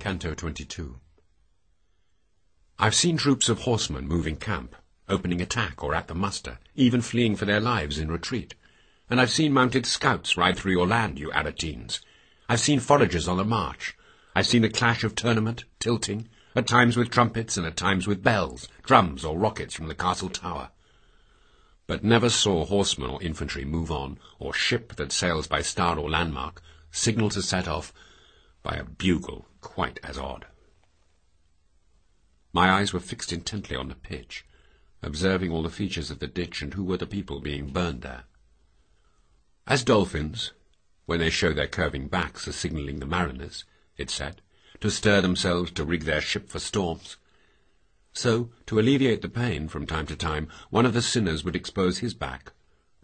Canto 22. I've seen troops of horsemen moving camp, opening attack or at the muster, even fleeing for their lives in retreat. And I've seen mounted scouts ride through your land, you Aretines. I've seen foragers on the march. I've seen the clash of tournament, tilting, at times with trumpets and at times with bells, drums or rockets from the castle tower. But never saw horsemen or infantry move on, or ship that sails by star or landmark, signal to set off by a bugle quite as odd. My eyes were fixed intently on the pitch, observing all the features of the ditch and who were the people being burned there. As dolphins, when they show their curving backs, are signalling the mariners, it said, to stir themselves to rig their ship for storms. So, to alleviate the pain, from time to time, one of the sinners would expose his back,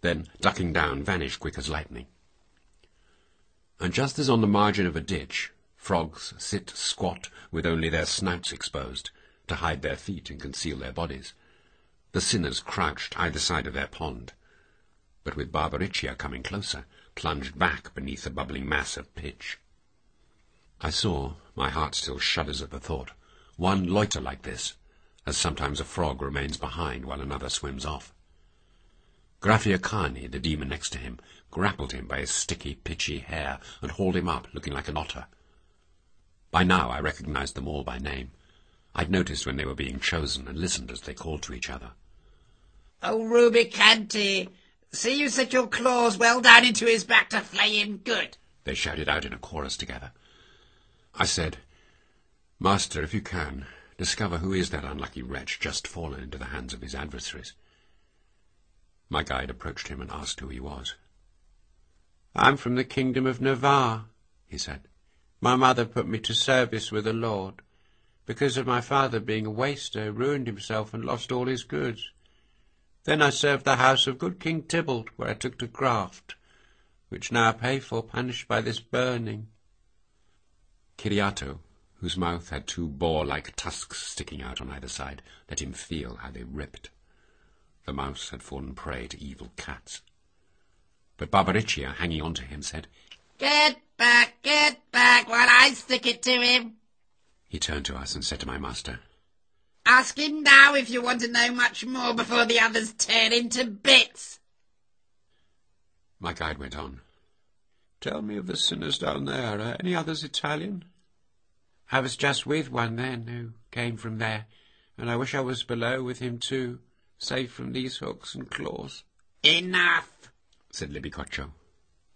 then, ducking down, vanish quick as lightning. And just as on the margin of a ditch, frogs sit squat with only their snouts exposed, to hide their feet and conceal their bodies, the sinners crouched either side of their pond, but with Barbariccia coming closer, plunged back beneath a bubbling mass of pitch. I saw, my heart still shudders at the thought, one loiter like this, as sometimes a frog remains behind while another swims off. Graffiacani, the demon next to him, grappled him by his sticky, pitchy hair and hauled him up, looking like an otter. By now I recognized them all by name. I'd noticed when they were being chosen and listened as they called to each other. "Oh, Rubicanti, see you set your claws well down into his back to flay him good," they shouted out in a chorus together. I said, "Master, if you can, discover who is that unlucky wretch just fallen into the hands of his adversaries." My guide approached him and asked who he was. "I'm from the kingdom of Navarre," he said. "My mother put me to service with a lord. Because of my father being a waster, ruined himself and lost all his goods. Then I served the house of good King Tybalt, where I took to graft, which now I pay for, punished by this burning." Kiriato, whose mouth had two boar-like tusks sticking out on either side, let him feel how they ripped. The mouse had fallen prey to evil cats. But Barbariccia, hanging on to him, said, get back, while I stick it to him." He turned to us and said to my master, "Ask him now if you want to know much more before the others tear him to bits." My guide went on. "Tell me of the sinners down there. Are any others Italian?" "I was just with one then, who came from there, and I wish I was below with him too, safe from these hooks and claws." "Enough," said Libicoccio,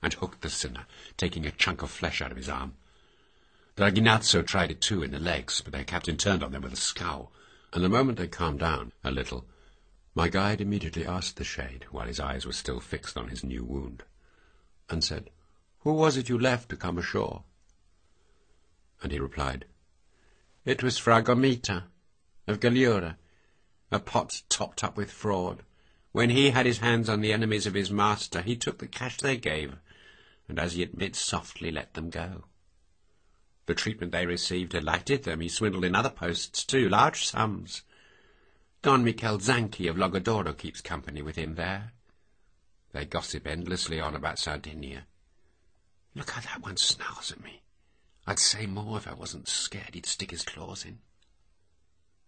and hooked the sinner, taking a chunk of flesh out of his arm. Draginazzo tried it too in the legs, but their captain turned on them with a scowl, and the moment they calmed down a little, my guide immediately asked the shade, while his eyes were still fixed on his new wound, and said, "Who was it you left to come ashore?" And he replied, "It was Fra Gomita, of Gallura, a pot topped up with fraud. When he had his hands on the enemies of his master, he took the cash they gave, and as he admits, softly let them go. The treatment they received delighted them. He swindled in other posts too, large sums. Don Michel Zanchi of Logodoro keeps company with him there. They gossip endlessly on about Sardinia. Look how that one snarls at me. I'd say more if I wasn't scared he'd stick his claws in."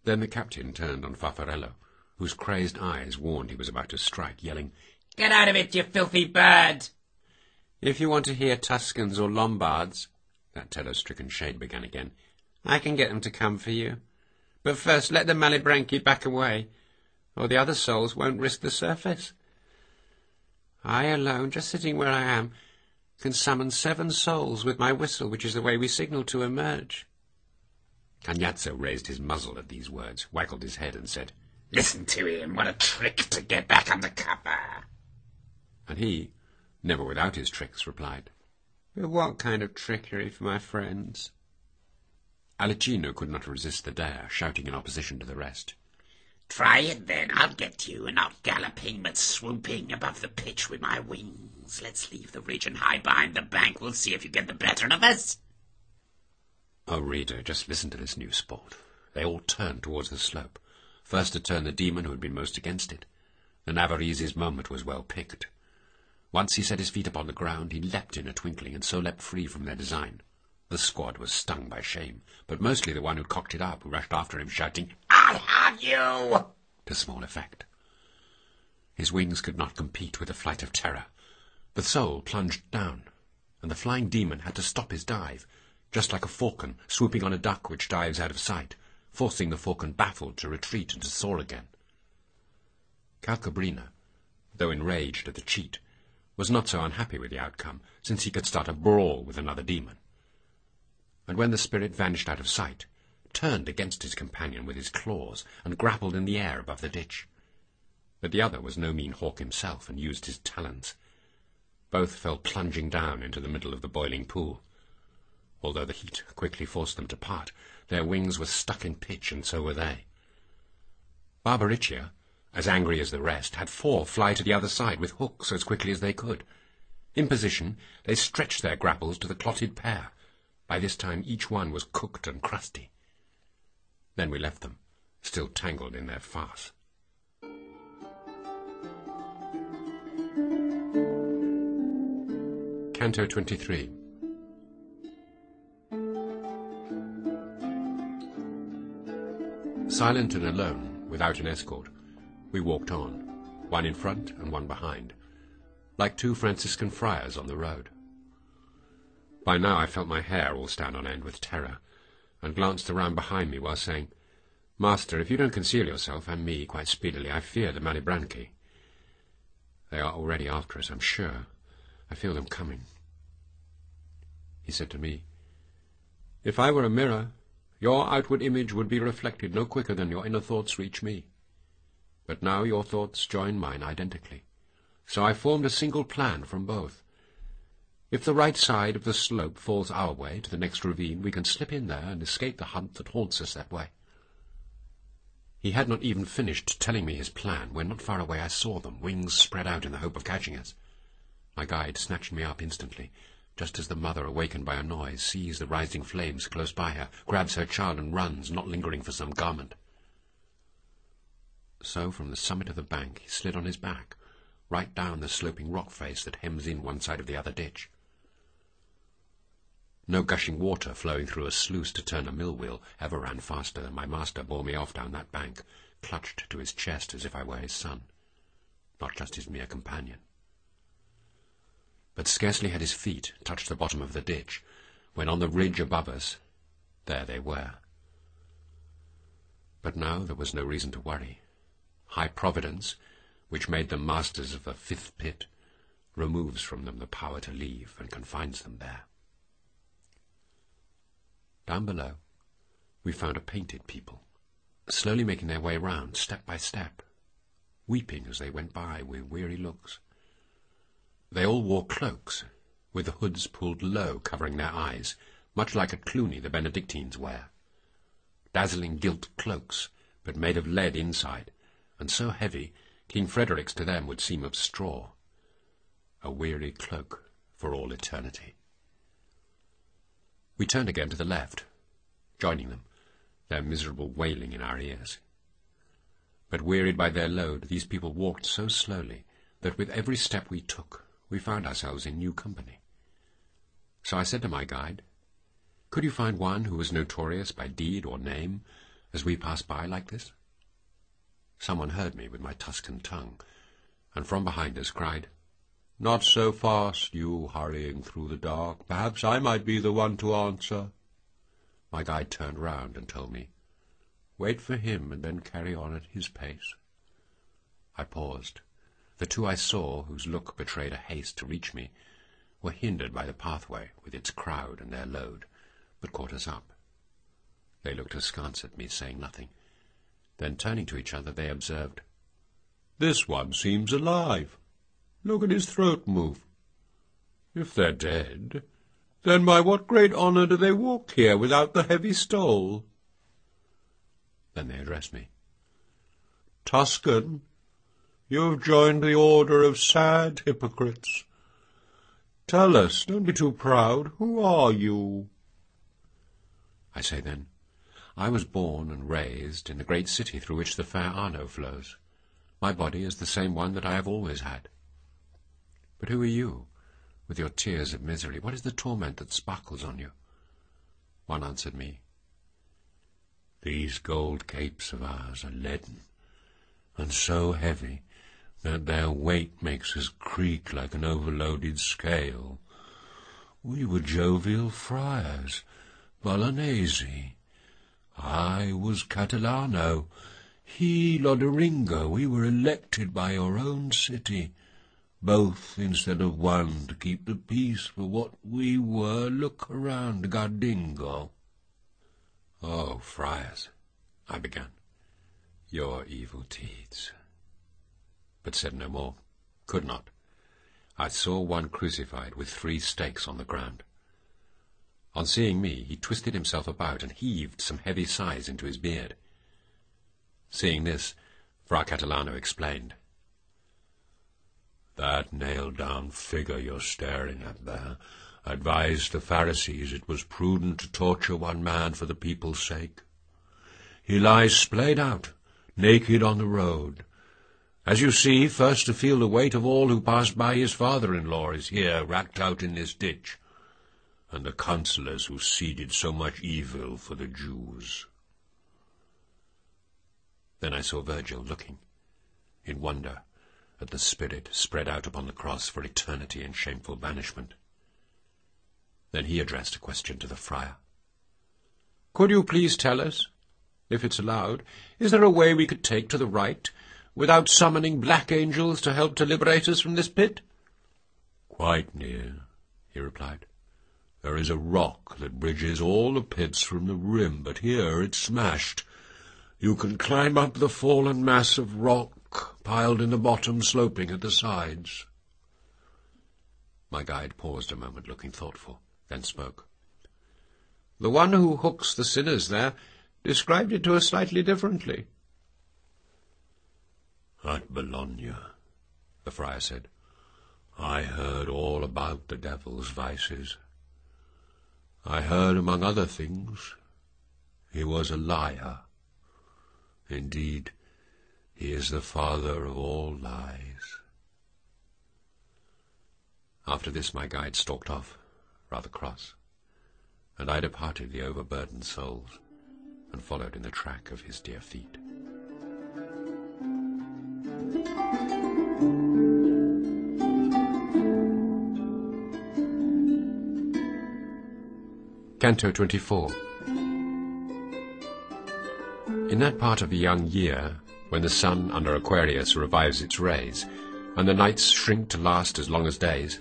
Then the captain turned on Farfarello, whose crazed eyes warned he was about to strike, yelling, "Get out of it, you filthy bird!" "If you want to hear Tuscans or Lombards," that terror-stricken shade began again, "I can get them to come for you. But first let the Malibranchi back away, or the other souls won't risk the surface. I alone, just sitting where I am, can summon 7 souls with my whistle, which is the way we signal to emerge." Cagnazzo raised his muzzle at these words, waggled his head, and said, "Listen to him, what a trick to get back under cover." And he, never without his tricks, replied, "But what kind of trickery for my friends?" Alicino could not resist the dare, shouting in opposition to the rest, "Try it then, I'll get you, not galloping but swooping above the pitch with my wings. Let's leave the ridge and hide behind the bank. We'll see if you get the better of us." Oh, reader, just listen to this new sport. They all turned towards the slope, first to turn the demon who had been most against it. The Navarese's moment was well picked. Once he set his feet upon the ground, he leapt in a twinkling, and so leapt free from their design. The squad was stung by shame, but mostly the one who cocked it up, who rushed after him, shouting, "I'll have you!" to small effect. His wings could not compete with the flight of terror. The soul plunged down, and the flying demon had to stop his dive, just like a falcon swooping on a duck which dives out of sight, forcing the falcon baffled to retreat and to soar again. Calcabrina, though enraged at the cheat, was not so unhappy with the outcome, since he could start a brawl with another demon. And when the spirit vanished out of sight, turned against his companion with his claws and grappled in the air above the ditch. But the other was no mean hawk himself, and used his talons. Both fell plunging down into the middle of the boiling pool. Although the heat quickly forced them to part, their wings were stuck in pitch, and so were they. Barbariccia, as angry as the rest, had 4 fly to the other side with hooks as quickly as they could. In position, they stretched their grapples to the clotted pair. By this time each one was cooked and crusty. Then we left them, still tangled in their farce. Canto 23. Silent and alone, without an escort, we walked on, one in front and one behind, like 2 Franciscan friars on the road. By now I felt my hair all stand on end with terror, and glanced around behind me while saying, "Master, if you don't conceal yourself, and me, quite speedily, I fear the Malibranchi. They are already after us, I'm sure. I feel them coming." He said to me, "If I were a mirror, your outward image would be reflected no quicker than your inner thoughts reach me. But now your thoughts join mine identically, so I formed a single plan from both. If the right side of the slope falls our way to the next ravine, we can slip in there and escape the hunt that haunts us that way." He had not even finished telling me his plan when not far away I saw them, wings spread out in the hope of catching us. My guide snatched me up instantly, just as the mother, awakened by a noise, sees the rising flames close by her, grabs her child and runs, not lingering for some garment. So from the summit of the bank he slid on his back, right down the sloping rock face that hems in one side of the other ditch. No gushing water flowing through a sluice to turn a mill wheel ever ran faster than my master bore me off down that bank, clutched to his chest as if I were his son, not just his mere companion. But scarcely had his feet touched the bottom of the ditch, when on the ridge above us, there they were. But now there was no reason to worry. High Providence, which made them masters of the 5th pit, removes from them the power to leave and confines them there. Down below, we found a painted people, slowly making their way round, step by step, weeping as they went by with weary looks. They all wore cloaks, with the hoods pulled low, covering their eyes, much like a Cluny the Benedictines wear. Dazzling gilt cloaks, but made of lead inside, and so heavy, King Frederick's to them would seem of straw. A weary cloak for all eternity. We turned again to the left, joining them, their miserable wailing in our ears. But wearied by their load, these people walked so slowly that with every step we took, we found ourselves in new company. So I said to my guide, "Could you find one who was notorious by deed or name as we passed by like this?" Someone heard me with my Tuscan tongue, and from behind us cried, "Not so fast, you hurrying through the dark. Perhaps I might be the one to answer." My guide turned round and told me, "Wait for him and then carry on at his pace." I paused. The 2 I saw, whose look betrayed a haste to reach me, were hindered by the pathway with its crowd and their load, but caught us up. They looked askance at me, saying nothing. Then turning to each other, they observed, "This one seems alive. Look at his throat move. If they're dead, then by what great honour do they walk here without the heavy stole?" Then they addressed me. "Tuscan, you have joined the order of sad hypocrites. Tell us, don't be too proud, who are you?" I say then, I was born and raised in the great city through which the fair Arno flows. My body is the same one that I have always had. But who are you, with your tears of misery? What is the torment that sparkles on you? One answered me. "These gold capes of ours are leaden, and so heavy that their weight makes us creak like an overloaded scale. We were jovial friars, Bolognese. I was Catalano, he Loderingo. We were elected by your own city, both instead of one, to keep the peace for what we were. Look around, Gardingo." "Oh, friars," I began, "your evil deeds," but said no more, could not. I saw one crucified with 3 stakes on the ground. On seeing me, he twisted himself about and heaved some heavy sighs into his beard. Seeing this, Fra Catalano explained. "That nailed-down figure you're staring at there advised the Pharisees it was prudent to torture one man for the people's sake. He lies splayed out, naked on the road. As you see, first to feel the weight of all who passed by his father-in-law is here, racked out in this ditch, and the councillors who seeded so much evil for the Jews." Then I saw Virgil looking, in wonder, at the spirit spread out upon the cross for eternity in shameful banishment. Then he addressed a question to the friar. "Could you please tell us, if it's allowed, is there a way we could take to the right, without summoning black angels to help to liberate us from this pit?" "Quite near," he replied. "There is a rock that bridges all the pits from the rim, but here it's smashed. You can climb up the fallen mass of rock piled in the bottom, sloping at the sides." My guide paused a moment, looking thoughtful, then spoke. "The one who hooks the sinners there described it to us slightly differently." "At Bologna," the friar said, "I heard all about the devil's vices. I heard, among other things, he was a liar. Indeed, he is the father of all lies." After this my guide stalked off, rather cross, and I departed the overburdened souls, and followed in the track of his dear feet. Canto 24. In that part of the young year, when the sun under Aquarius revives its rays, and the nights shrink to last as long as days,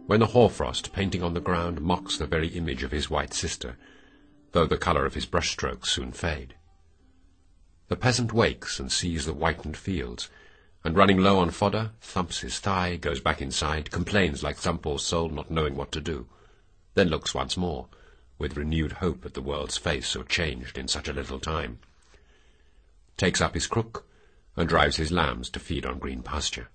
when the hoarfrost painting on the ground mocks the very image of his white sister, though the colour of his brushstrokes soon fade, the peasant wakes and sees the whitened fields, and running low on fodder, thumps his thigh, goes back inside, complains like some poor soul not knowing what to do, then looks once more, with renewed hope at the world's face so changed in such a little time, takes up his crook, and drives his lambs to feed on green pasture.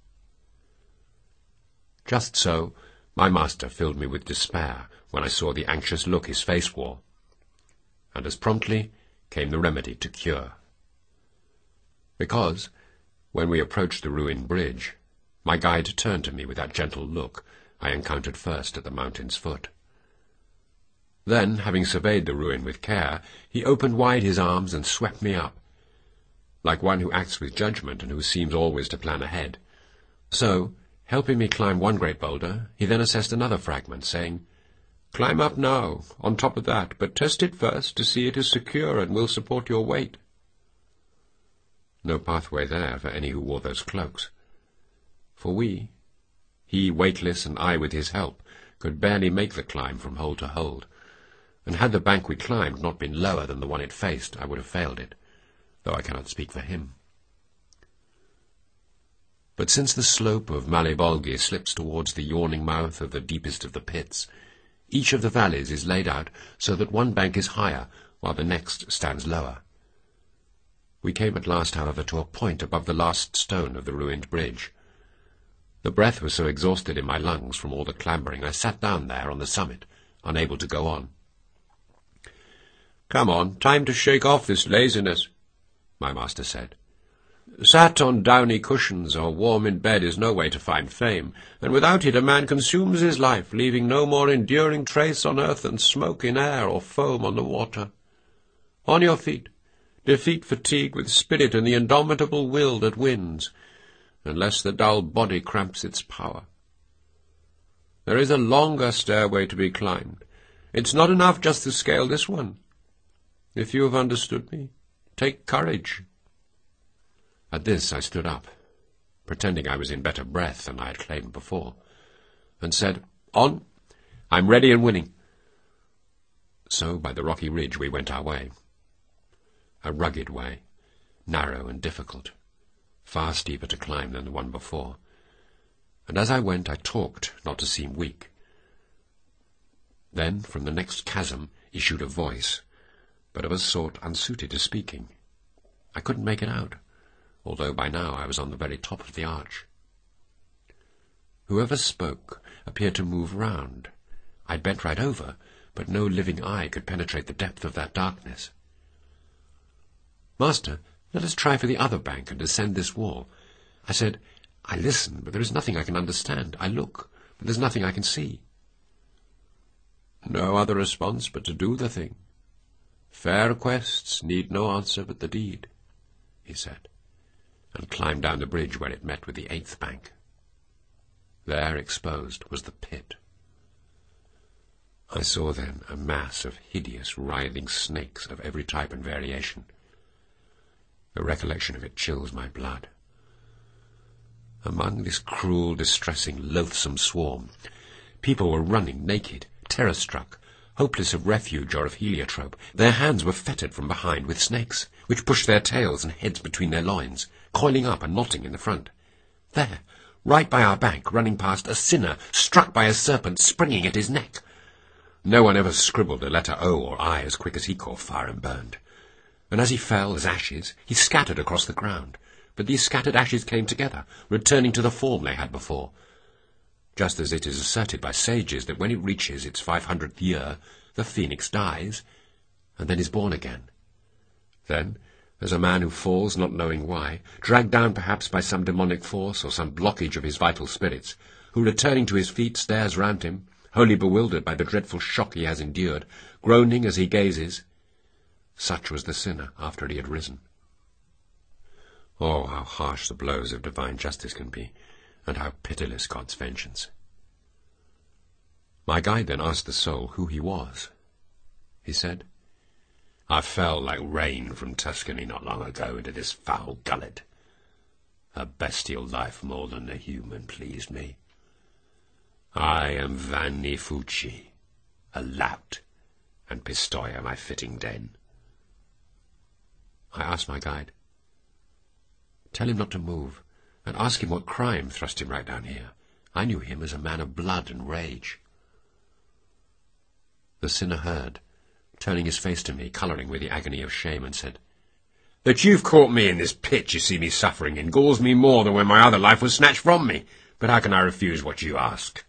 Just so my master filled me with despair when I saw the anxious look his face wore, and as promptly came the remedy to cure. Because, when we approached the ruined bridge, my guide turned to me with that gentle look I encountered first at the mountain's foot. Then, having surveyed the ruin with care, he opened wide his arms and swept me up, like one who acts with judgment and who seems always to plan ahead. So, helping me climb one great boulder, he then assessed another fragment, saying, "Climb up now, on top of that, but test it first to see it is secure and will support your weight." No pathway there for any who wore those cloaks. For we, he weightless and I with his help, could barely make the climb from hole to hold, and had the bank we climbed not been lower than the one it faced, I would have failed it, though I cannot speak for him. But since the slope of Malebolgi slips towards the yawning mouth of the deepest of the pits, each of the valleys is laid out so that one bank is higher, while the next stands lower. We came at last, however, to a point above the last stone of the ruined bridge. The breath was so exhausted in my lungs from all the clambering, I sat down there on the summit, unable to go on. "Come on, time to shake off this laziness," my master said. Sat on downy cushions or warm in bed is no way to find fame, and without it a man consumes his life, leaving no more enduring trace on earth than smoke in air or foam on the water. On your feet, defeat fatigue with spirit and the indomitable will that wins, unless the dull body cramps its power. There is a longer stairway to be climbed. It's not enough just to scale this one. If you have understood me, take courage. At this I stood up, pretending I was in better breath than I had claimed before, and said, "On, I'm ready and willing." So by the rocky ridge we went our way. A rugged way, narrow and difficult, far steeper to climb than the one before. And as I went I talked, not to seem weak. Then from the next chasm issued a voice, but of a sort unsuited to speaking. I couldn't make it out, although by now I was on the very top of the arch. Whoever spoke appeared to move round. I bent right over, but no living eye could penetrate the depth of that darkness. "Master, let us try for the other bank and descend this wall." I said, "I listen, but there is nothing I can understand. I look, but there's nothing I can see." "No other response but to do the thing. Fair requests need no answer but the deed," he said, and climbed down the bridge where it met with the 8th bank. There, exposed, was the pit. I saw then a mass of hideous, writhing snakes of every type and variation. The recollection of it chills my blood. Among this cruel, distressing, loathsome swarm, people were running naked, terror-struck, hopeless of refuge or of heliotrope. Their hands were fettered from behind with snakes, which pushed their tails and heads between their loins, coiling up and knotting in the front. There, right by our bank, running past, a sinner struck by a serpent springing at his neck. No one ever scribbled a letter O or I as quick as he caught fire and burned. And as he fell as ashes, he scattered across the ground. But these scattered ashes came together, returning to the form they had before. Just as it is asserted by sages that when it reaches its 500th year, the phoenix dies, and then is born again. Then, as a man who falls, not knowing why, dragged down perhaps by some demonic force or some blockage of his vital spirits, who returning to his feet stares round him, wholly bewildered by the dreadful shock he has endured, groaning as he gazes, such was the sinner after he had risen. Oh, how harsh the blows of divine justice can be, and how pitiless God's vengeance. My guide then asked the soul who he was. He said, "I fell like rain from Tuscany not long ago into this foul gullet. A bestial life more than the human pleased me. I am Vanni Fucci, a lout, and Pistoia my fitting den." I asked my guide, "Tell him not to move, and ask him what crime thrust him right down here. I knew him as a man of blood and rage." The sinner heard, turning his face to me, colouring with the agony of shame, and said, "That you've caught me in this pit you see me suffering in galls me more than when my other life was snatched from me. But how can I refuse what you ask?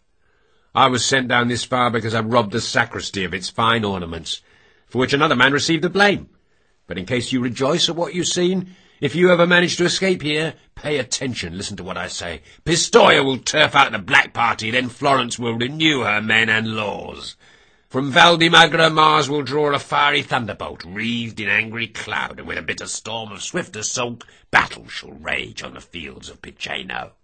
I was sent down this far because I robbed the sacristy of its fine ornaments, for which another man received the blame. But in case you rejoice at what you've seen, if you ever manage to escape here, pay attention, listen to what I say. Pistoia will turf out the Black Party, then Florence will renew her men and laws. From Val di Magra, Mars will draw a fiery thunderbolt, wreathed in angry cloud, and with a bitter storm of swift assault, battle shall rage on the fields of Piceno.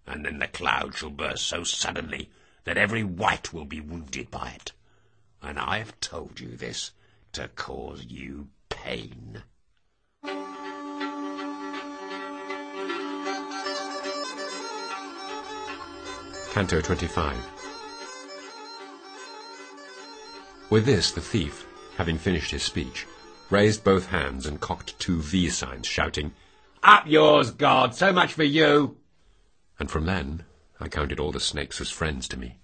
And then the cloud shall burst so suddenly that every wight will be wounded by it. And I have told you this to cause you pain." Canto 25. With this the thief, having finished his speech, raised both hands and cocked 2 V signs, shouting, "Up yours, God! So much for you!" And from then I counted all the snakes as friends to me,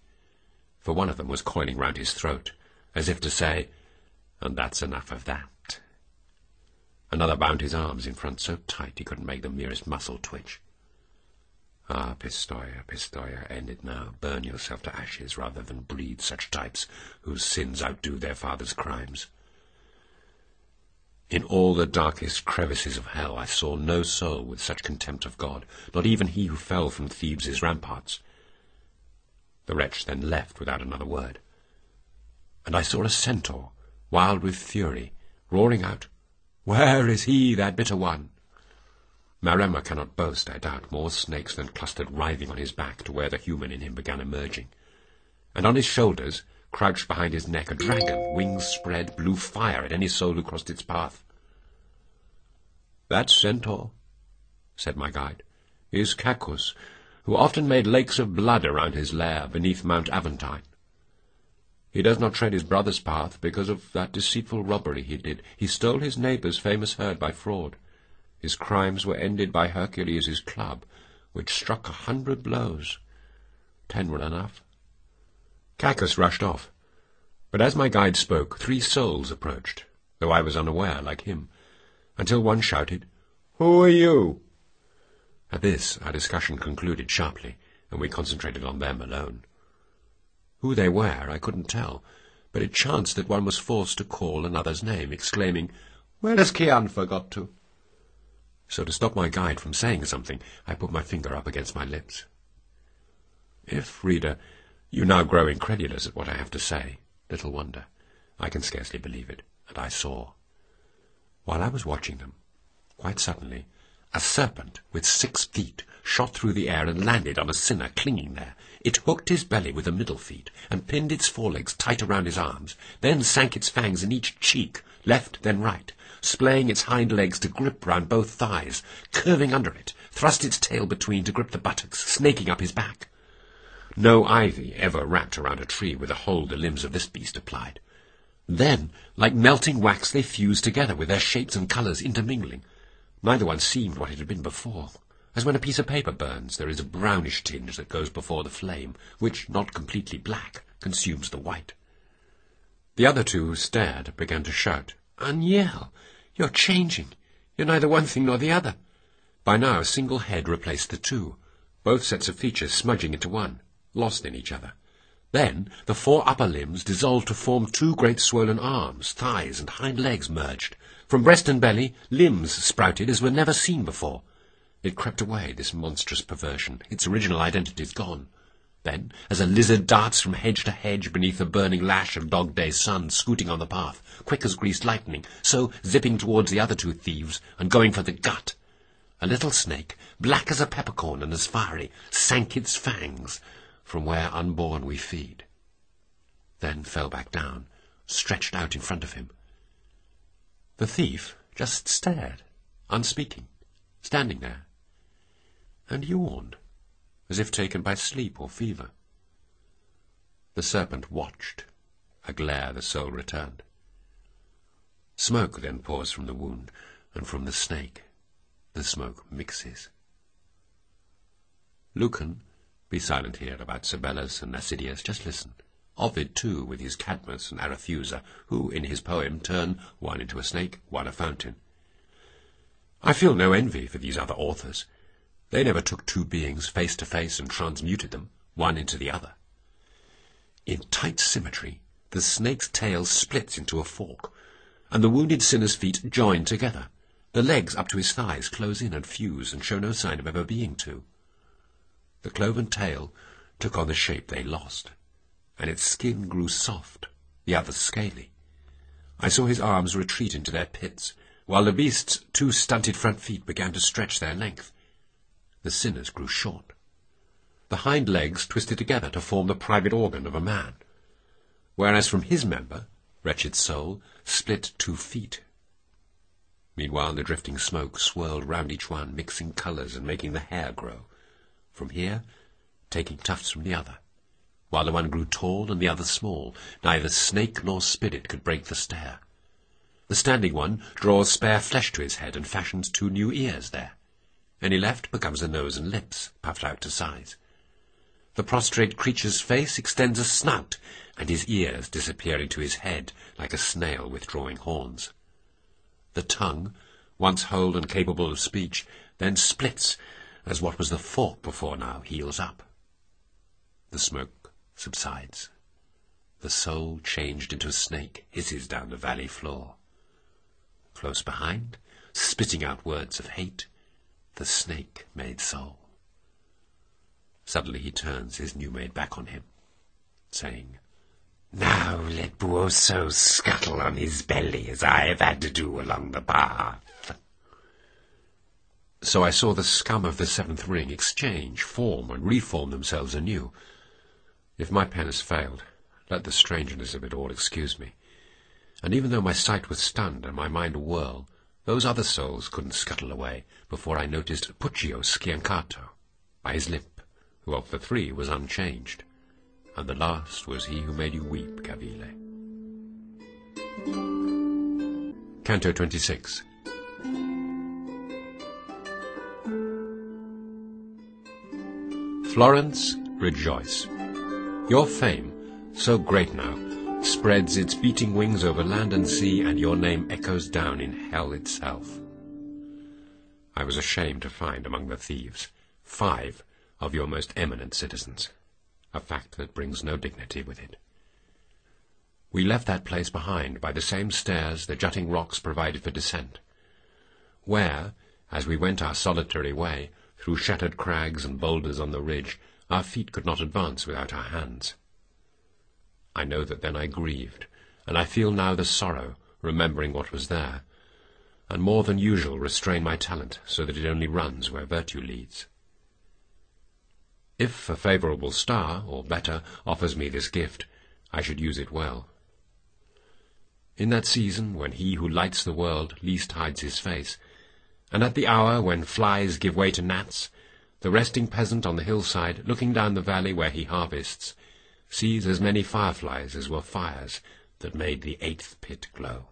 for one of them was coiling round his throat, as if to say, "And that's enough of that." Another bound his arms in front so tight he couldn't make the merest muscle twitch. Ah, Pistoia, Pistoia, end it now. Burn yourself to ashes rather than breed such types whose sins outdo their father's crimes. In all the darkest crevices of hell I saw no soul with such contempt of God, not even he who fell from Thebes' ramparts. The wretch then left without another word. And I saw a centaur, wild with fury, roaring out, "Where is he, that bitter one?" Maremma cannot boast, I doubt, more snakes than clustered writhing on his back to where the human in him began emerging. And on his shoulders, crouched behind his neck, a dragon, wings spread, blew fire at any soul who crossed its path. "That centaur," said my guide, "is Cacus, who often made lakes of blood around his lair beneath Mount Aventine. He does not tread his brother's path because of that deceitful robbery he did. He stole his neighbour's famous herd by fraud. His crimes were ended by Hercules' club, which struck 100 blows. 10 were enough." Cacus rushed off, but as my guide spoke, 3 souls approached, though I was unaware, like him, until one shouted, "Who are you?" At this our discussion concluded sharply, and we concentrated on them alone. Who they were I couldn't tell, but it chanced that one was forced to call another's name, exclaiming, "Where has Cianfa got to?" So to stop my guide from saying something, I put my finger up against my lips. If, reader, you now grow incredulous at what I have to say, little wonder. I can scarcely believe it, and I saw. While I was watching them, quite suddenly, a serpent with 6 feet shot through the air and landed on a sinner clinging there. It hooked his belly with the middle feet and pinned its forelegs tight around his arms, then sank its fangs in each cheek, left then right, splaying its hind legs to grip round both thighs, curving under it, thrust its tail between to grip the buttocks, snaking up his back. No ivy ever wrapped around a tree with the hold the limbs of this beast applied. Then, like melting wax, they fused together, with their shapes and colours intermingling. Neither one seemed what it had been before. As when a piece of paper burns, there is a brownish tinge that goes before the flame, which, not completely black, consumes the white. The other 2 who stared began to shout, "Aniel, you're changing. You're neither one thing nor the other." By now a single head replaced the 2, both sets of features smudging into one, lost in each other. Then the 4 upper limbs dissolved to form 2 great swollen arms, thighs and hind legs merged. From breast and belly, limbs sprouted as were never seen before. It crept away, this monstrous perversion, its original identities gone. Then, as a lizard darts from hedge to hedge beneath the burning lash of dog-day sun scooting on the path, quick as greased lightning, so zipping towards the other 2 thieves and going for the gut, a little snake, black as a peppercorn and as fiery, sank its fangs from where unborn we feed, then fell back down, stretched out in front of him. The thief just stared, unspeaking, standing there, and yawned, as if taken by sleep or fever. The serpent watched, a glare the soul returned. Smoke then pours from the wound, and from the snake the smoke mixes. Lucan, be silent here about Sabellus and Nasidius, just listen. Ovid, too, with his Cadmus and Arethusa, who, in his poem, turn one into a snake, one a fountain. I feel no envy for these other authors. They never took 2 beings face to face and transmuted them, one into the other. In tight symmetry, the snake's tail splits into a fork, and the wounded sinner's feet join together. The legs up to his thighs close in and fuse and show no sign of ever being 2. The cloven tail took on the shape they lost, and its skin grew soft, the other's scaly. I saw his arms retreat into their pits, while the beast's 2 stunted front feet began to stretch their length. The sinner's grew short. The hind legs twisted together to form the private organ of a man, whereas from his member, wretched soul, split 2 feet. Meanwhile the drifting smoke swirled round each one, mixing colours and making the hair grow. From here, taking tufts from the other, while the one grew tall and the other small. Neither snake nor spirit could break the stare. The standing one draws spare flesh to his head and fashions 2 new ears there. Any left becomes a nose and lips, puffed out to size. The prostrate creature's face extends a snout, and his ears disappear into his head like a snail withdrawing horns. The tongue, once whole and capable of speech, then splits, as what was the fork before now heals up. The smoke subsides. The soul, changed into a snake, hisses down the valley floor. close behind, spitting out words of hate, the snake-made soul. Suddenly he turns his new-made back on him, saying, "Now let Buoso scuttle on his belly as I have had to do along the path." So I saw the scum of the seventh ring exchange, form, and reform themselves anew. If my pen has failed, let the strangeness of it all excuse me. And even though my sight was stunned and my mind a whirl, those other souls couldn't scuttle away before I noticed Puccio Sciancato, by his lip, who of the three was unchanged, and the last was he who made you weep, Cavile. Canto 26. Florence, rejoice. Your fame, so great now, spreads its beating wings over land and sea, and your name echoes down in hell itself. I was ashamed to find among the thieves 5 of your most eminent citizens, a fact that brings no dignity with it. We left that place behind by the same stairs the jutting rocks provided for descent, where, as we went our solitary way, through shattered crags and boulders on the ridge, our feet could not advance without our hands. I know that then I grieved, and I feel now the sorrow, remembering what was there, and more than usual restrain my talent, so that it only runs where virtue leads. If a favourable star, or better, offers me this gift, I should use it well. In that season when he who lights the world least hides his face, and at the hour when flies give way to gnats, the resting peasant on the hillside, looking down the valley where he harvests, sees as many fireflies as were fires that made the 8th pit glow.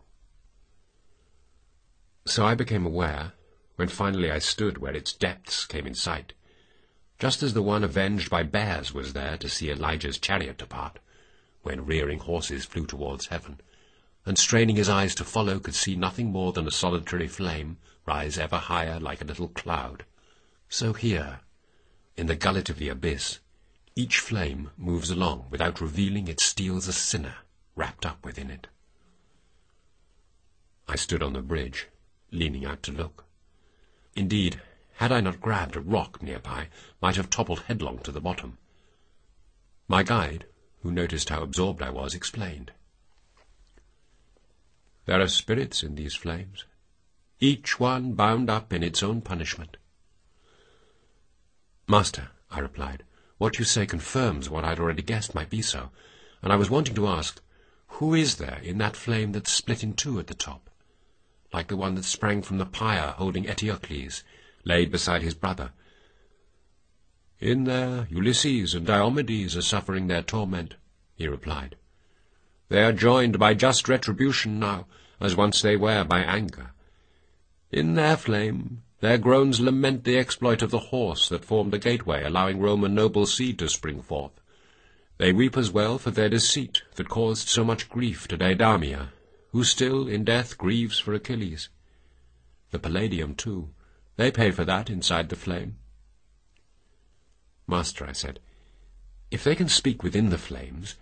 So I became aware, when finally I stood where its depths came in sight, just as the one avenged by bears was there to see Elijah's chariot depart, when rearing horses flew towards heaven, and straining his eyes to follow could see nothing more than a solitary flame rise ever higher like a little cloud. So here, in the gullet of the abyss, each flame moves along without revealing it steals a sinner wrapped up within it. I stood on the bridge, leaning out to look. Indeed, had I not grabbed a rock nearby, might have toppled headlong to the bottom. My guide, who noticed how absorbed I was, explained. There are spirits in these flames, each one bound up in its own punishment. Master, I replied, what you say confirms what I'd already guessed might be so, and I was wanting to ask, who is there in that flame that's split in two at the top, like the one that sprang from the pyre holding Eteocles, laid beside his brother? In there Ulysses and Diomedes are suffering their torment, he replied. They are joined by just retribution now, as once they were by anger. In their flame their groans lament the exploit of the horse that formed the gateway, allowing Roman noble seed to spring forth. They weep as well for their deceit that caused so much grief to Deidamia, who still in death grieves for Achilles. The Palladium, too, they pay for that inside the flame. Master, I said, if they can speak within the flames,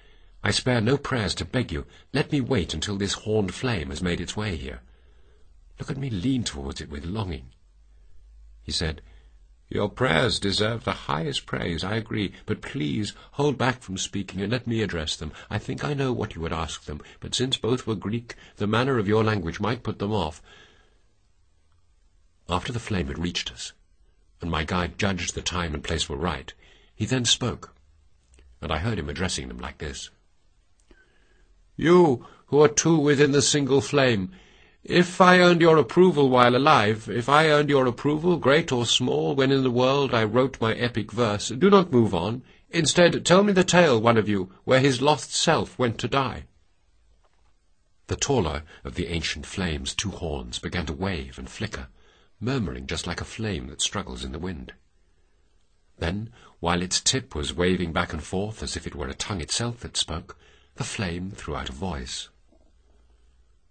I spare no prayers to beg you, let me wait until this horned flame has made its way here. Look at me lean towards it with longing. He said, Your prayers deserve the highest praise, I agree, but please hold back from speaking and let me address them. I think I know what you would ask them, but since both were Greek, the manner of your language might put them off. After the flame had reached us, and my guide judged the time and place were right, he then spoke, and I heard him addressing them like this. You, who are two within the single flame, if I earned your approval while alive, if I earned your approval, great or small, when in the world I wrote my epic verse, do not move on. Instead, tell me the tale, one of you, where his lost self went to die. The taller of the ancient flame's two horns began to wave and flicker, murmuring just like a flame that struggles in the wind. Then, while its tip was waving back and forth as if it were a tongue itself that spoke, the flame threw out a voice.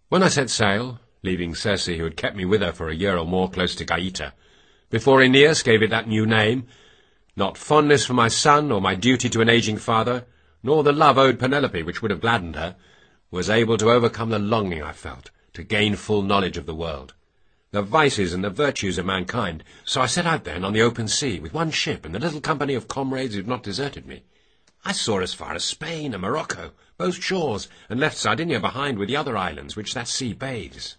When I set sail, leaving Circe, who had kept me with her for a year or more close to Gaeta, before Aeneas gave it that new name, not fondness for my son or my duty to an aging father, nor the love owed Penelope which would have gladdened her, was able to overcome the longing I felt to gain full knowledge of the world, the vices and the virtues of mankind. So I set out then on the open sea with one ship and the little company of comrades who had not deserted me. I saw as far as Spain and Morocco, both shores, and left Sardinia behind with the other islands which that sea bathes.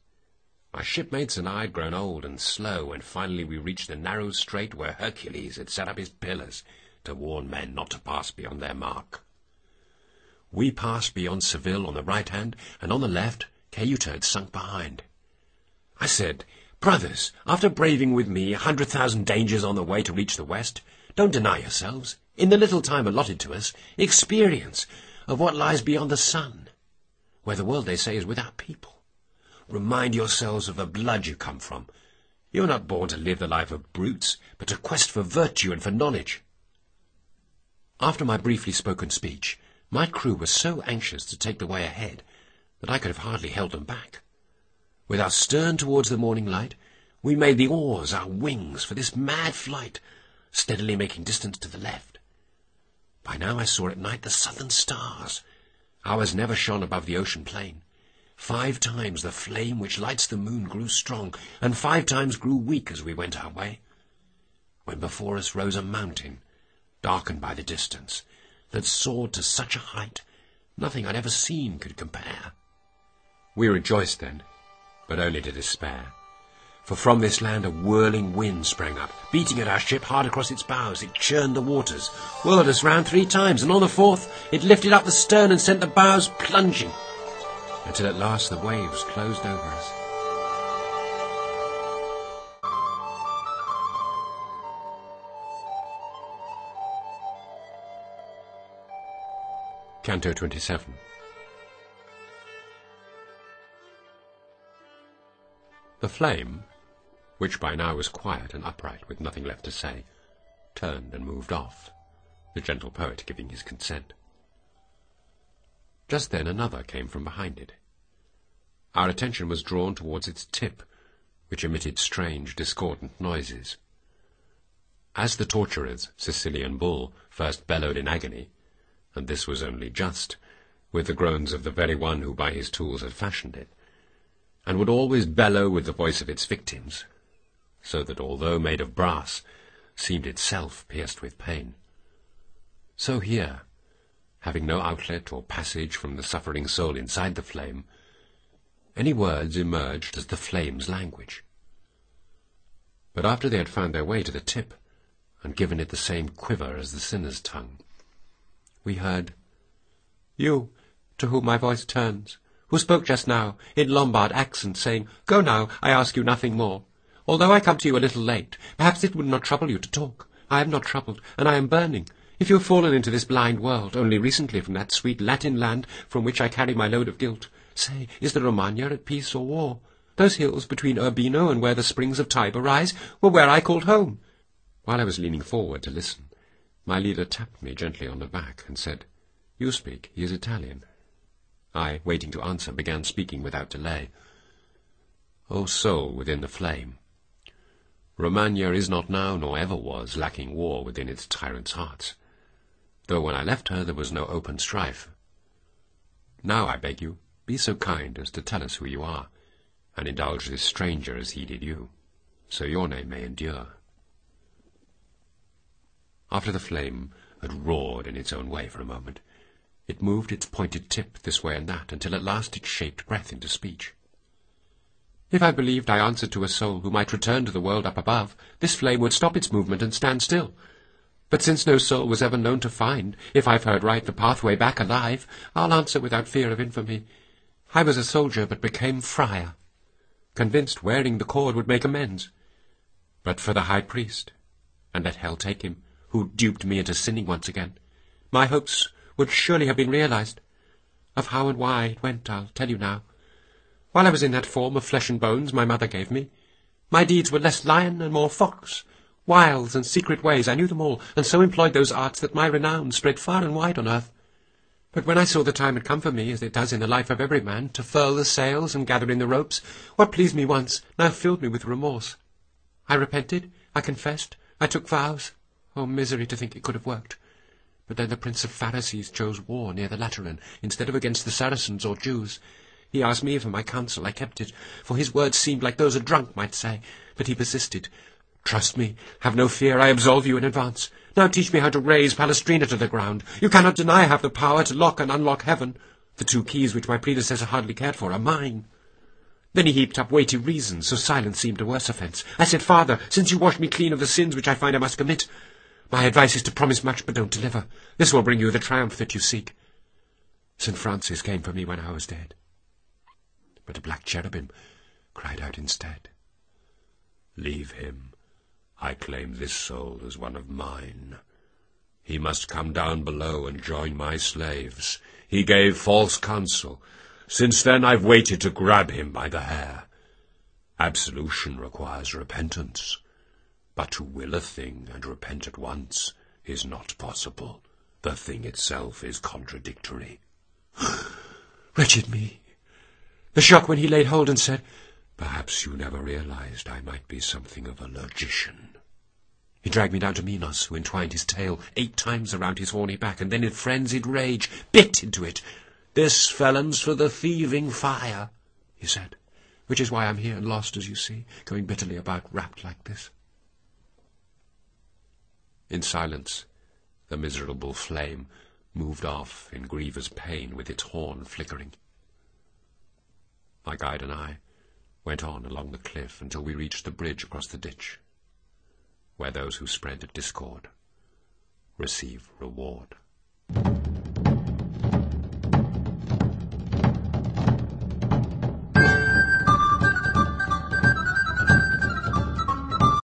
My shipmates and I had grown old and slow when finally we reached the narrow strait where Hercules had set up his pillars to warn men not to pass beyond their mark. We passed beyond Seville on the right hand, and on the left Ceuta had sunk behind. I said, "Brothers, after braving with me 100,000 dangers on the way to reach the west, don't deny yourselves, in the little time allotted to us, experience of what lies beyond the sun, where the world, they say, is without people. Remind yourselves of the blood you come from. You are not born to live the life of brutes, but to quest for virtue and for knowledge." After my briefly spoken speech, my crew was so anxious to take the way ahead that I could have hardly held them back. With our stern towards the morning light, we made the oars our wings for this mad flight, steadily making distance to the left. By now I saw at night the southern stars. Ours never shone above the ocean plain. 5 times the flame which lights the moon grew strong, and 5 times grew weak as we went our way, when before us rose a mountain, darkened by the distance, that soared to such a height nothing I'd ever seen could compare. We rejoiced then, but only to despair. For from this land a whirling wind sprang up, beating at our ship hard across its bows. It churned the waters, whirled us round 3 times, and on the 4th it lifted up the stern and sent the bows plunging, until at last the waves closed over us. Canto 27. The flame, which by now was quiet and upright with nothing left to say, turned and moved off, the gentle poet giving his consent. Just then another came from behind it. Our attention was drawn towards its tip, which emitted strange, discordant noises. As the torturer's Sicilian bull first bellowed in agony, and this was only just, with the groans of the very one who by his tools had fashioned it, and would always bellow with the voice of its victims, so that, although made of brass, seemed itself pierced with pain. So here, having no outlet or passage from the suffering soul inside the flame, any words emerged as the flame's language. But after they had found their way to the tip, and given it the same quiver as the sinner's tongue, we heard, "You, to whom my voice turns, who spoke just now, in Lombard accent, saying, 'Go now, I ask you nothing more. Although I come to you a little late, perhaps it would not trouble you to talk. I am not troubled, and I am burning. If you have fallen into this blind world only recently from that sweet Latin land from which I carry my load of guilt, say, is the Romagna at peace or war? Those hills between Urbino and where the springs of Tiber rise were where I called home.'" While I was leaning forward to listen, my leader tapped me gently on the back and said, "You speak, he is Italian." I, waiting to answer, began speaking without delay. "O soul within the flame, Romagna is not now, nor ever was, lacking war within its tyrants' hearts, though when I left her there was no open strife. Now, I beg you, be so kind as to tell us who you are, and indulge this stranger as he did you, so your name may endure." After the flame had roared in its own way for a moment, it moved its pointed tip this way and that, until at last it shaped breath into speech. "If I believed I answered to a soul who might return to the world up above, this flame would stop its movement and stand still. But since no soul was ever known to find, if I've heard right, the pathway back alive, I'll answer without fear of infamy. I was a soldier, but became friar, convinced wearing the cord would make amends. But for the high priest, and let hell take him, who duped me into sinning once again, my hopes would surely have been realized. Of how and why it went, I'll tell you now. While I was in that form of flesh and bones my mother gave me, my deeds were less lion and more fox. Wiles and secret ways, I knew them all, and so employed those arts that my renown spread far and wide on earth. But when I saw the time had come for me, as it does in the life of every man, to furl the sails and gather in the ropes, what pleased me once now filled me with remorse. I repented, I confessed, I took vows. Oh, misery to think it could have worked. But then the Prince of Pharisees chose war near the Lateran, instead of against the Saracens or Jews. He asked me for my counsel. I kept it, for his words seemed like those a drunk might say. But he persisted. Trust me. Have no fear. I absolve you in advance. Now teach me how to raise Palestrina to the ground. You cannot deny I have the power to lock and unlock heaven. The 2 keys which my predecessor hardly cared for are mine. Then he heaped up weighty reasons, so silence seemed a worse offence. I said, Father, since you washed me clean of the sins which I find I must commit, my advice is to promise much but don't deliver. This will bring you the triumph that you seek. St. Francis came for me when I was dead. But a black cherubim cried out instead. Leave him. I claim this soul as one of mine. He must come down below and join my slaves. He gave false counsel. Since then I've waited to grab him by the hair. Absolution requires repentance, but to will a thing and repent at once is not possible. The thing itself is contradictory. Wretched me! The shock when he laid hold and said, Perhaps you never realized I might be something of a logician. He dragged me down to Minos, who entwined his tail 8 times around his horny back, and then in frenzied rage bit into it. This felon's for the thieving fire, he said, which is why I'm here and lost, as you see, going bitterly about wrapped like this. In silence, the miserable flame moved off in grievous pain with its horn flickering. My guide and I went on along the cliff until we reached the bridge across the ditch, where those who spread discord receive reward.